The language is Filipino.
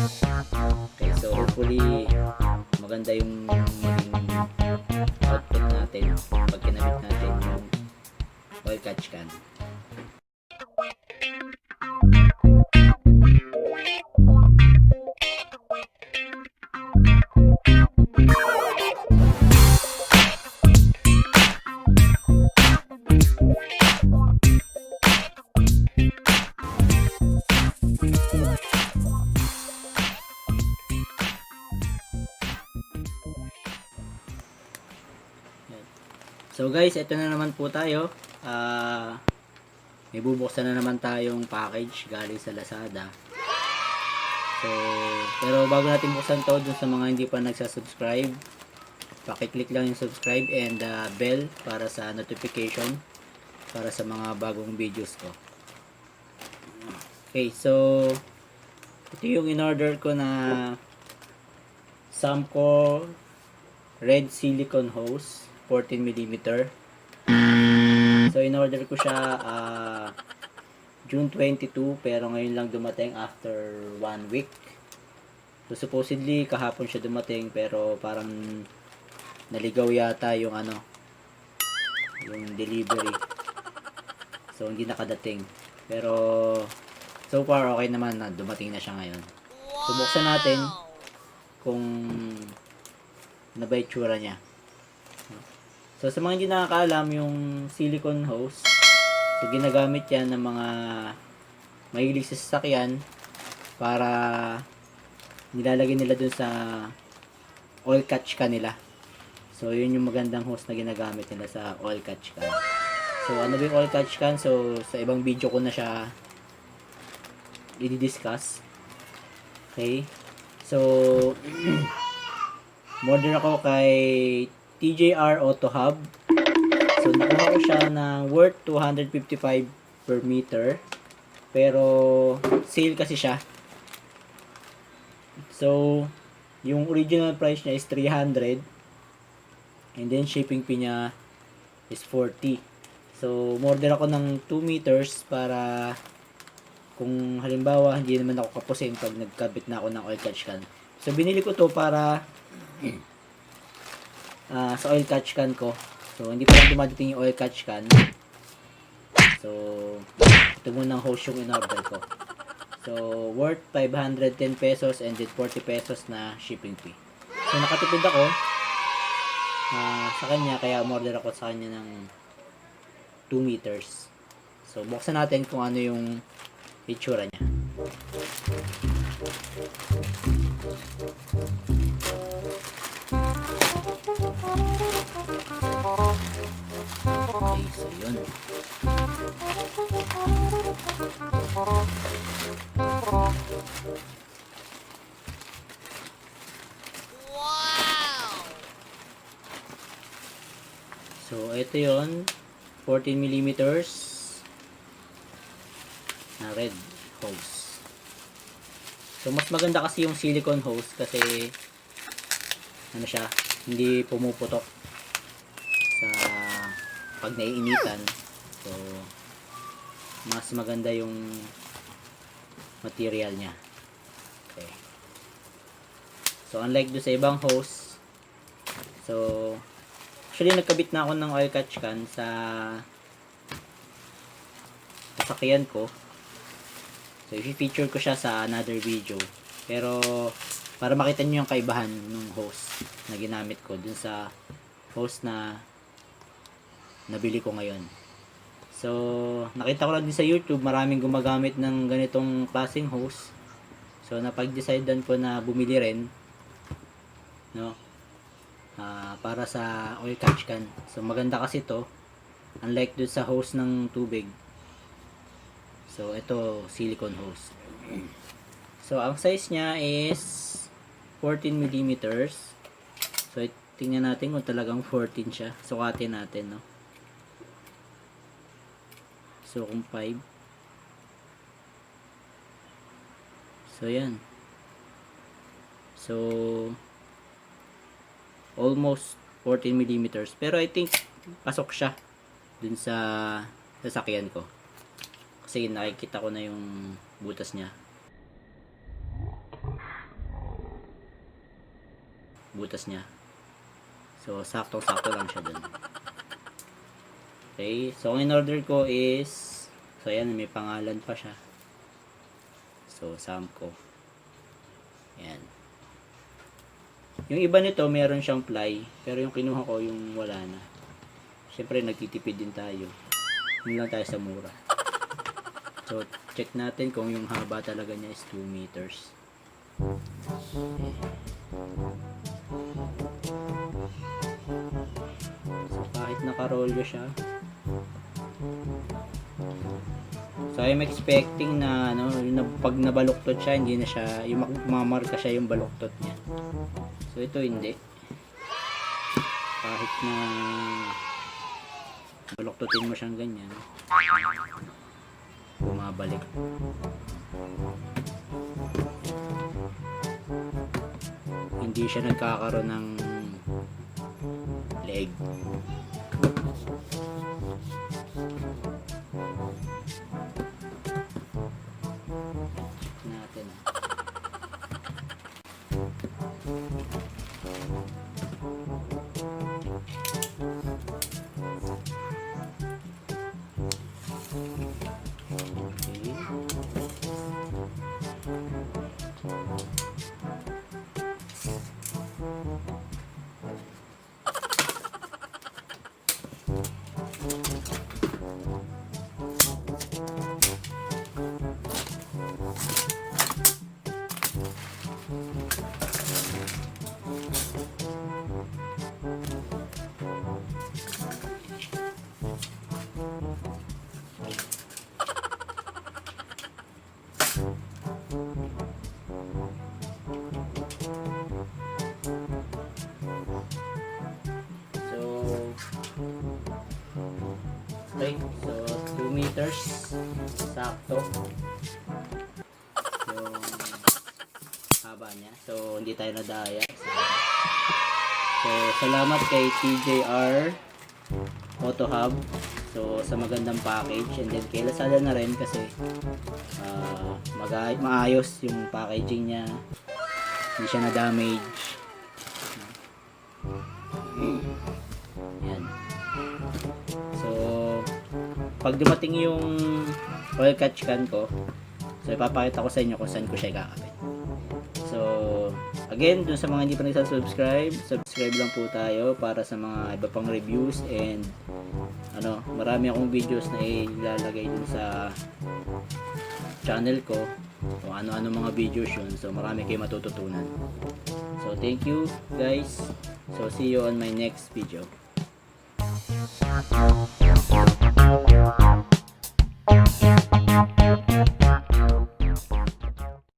Okay, so hopefully maganda yung maging output natin pag kinabit natin yung oil catch can. So guys, ito na naman po tayo. May bubuksan na naman tayong package galing sa Lazada. So, pero bago natin buksan to, dun sa mga hindi pa nagsasubscribe, pakiclick lang yung subscribe and bell para sa notification para sa mga bagong videos ko. Okay, so ito yung in-order ko na Samco red silicone hose 14mm. So in-order ko siya June 22, pero ngayon lang dumating after 1 week. So supposedly kahapon siya dumating, pero parang naligaw yata yung yung delivery. So hindi nakadating. Pero so far okay naman na dumating na siya ngayon. So buksan natin kung ano ba itsura niya. So sa mga hindi nakakaalam, yung silicone hose, so ginagamit yan ng mga mahilig sa sasakyan para nilalagay nila dun sa oil catch can nila. So yun yung magandang hose na ginagamit nila sa oil catch can. So ano ba yung oil catch can? So sa ibang video ko na siya i-discuss. Okay. So order ako kay TJR Auto Hub. So nakuha ko siya ng worth 255 per meter. Pero sale kasi siya. So yung original price niya is 300. And then shipping fee niya is 40. So order ako ng 2 meters para kung halimbawa hindi naman ako kapusin pag nagkabit na ako ng oil catch can. So binili ko to para sa oil catch can ko. So hindi pa lang dumadating yung oil catch can. So ito muna ang hose yung in-order ko. So worth 510 pesos and then 40 pesos na shipping fee. So nakatipid ako sa kanya, kaya umorder ako sa kanya ng 2 meters. So buksan natin kung ano yung itsura niya. Okay, so yun. Wow! So ito yun, 14mm na red hose. So mas maganda kasi yung silicone hose kasi ano siya, hindi pumuputok sa pag naiinitan. So mas maganda yung material niya. Okay. So unlike do sa ibang hose, so actually nagkabit na ako ng oil catch can sa sasakyan ko. So i-feature ko siya sa another video. Pero para makita niyo yung kaibahan ng hose na ginamit ko dun sa hose na nabili ko ngayon. So nakita ko lang din sa YouTube, maraming gumagamit ng ganitong klaseng hose. So napag-decidean ko na bumili rin, no? Para sa oil catch can. So maganda kasi to, unlike dun sa hose ng tubig. So ito silicone hose. So ang size niya is 14mm. So tingnan natin kung talagang 14 siya. Sukatin natin, no. So kung 5. So yan. So almost 14mm. Pero I think pasok siya dun sa sasakyan ko. Kasi nakikita ko na yung butas niya. butas niya. So saktong-sakto lang siya dun. Okay, so ang in-order ko is, so ayan, may pangalan pa siya. So Samco. Ayan. Yung iba nito meron siyang ply, pero yung kinuha ko yung wala na. Syempre nagtitipid din tayo. Yun lang tayo sa mura. So check natin kung yung haba talaga niya is 2 meters. Okay. So kahit nakarolyo siya, so I'm expecting na pag nabaluktot siya, hindi na siya, yung mamarka siya yung baluktot niya. So ito hindi. Kahit na baluktutin mo siyang ganyan, bumabalik. Hindi siya nagkakaroon ng leg. Natin. Okay, so 2 meters sakto yung haba niya, so hindi tayo nadaya. So salamat kay TJR Auto Hub so sa magandang package, and then kay Lazada na rin kasi maayos yung packaging niya, hindi siya na damage. Yan. So pag dumating yung oil catch can ko, so ipapakita ko sa inyo kung saan ko siya ikakabit. So again, dun sa mga hindi pa nagsasubscribe, subscribe lang po tayo para sa mga iba pang reviews, and marami akong videos na ilalagay dun sa channel ko, kung ano-ano mga videos yun, so marami kayo matututunan. So thank you guys, so see you on my next video.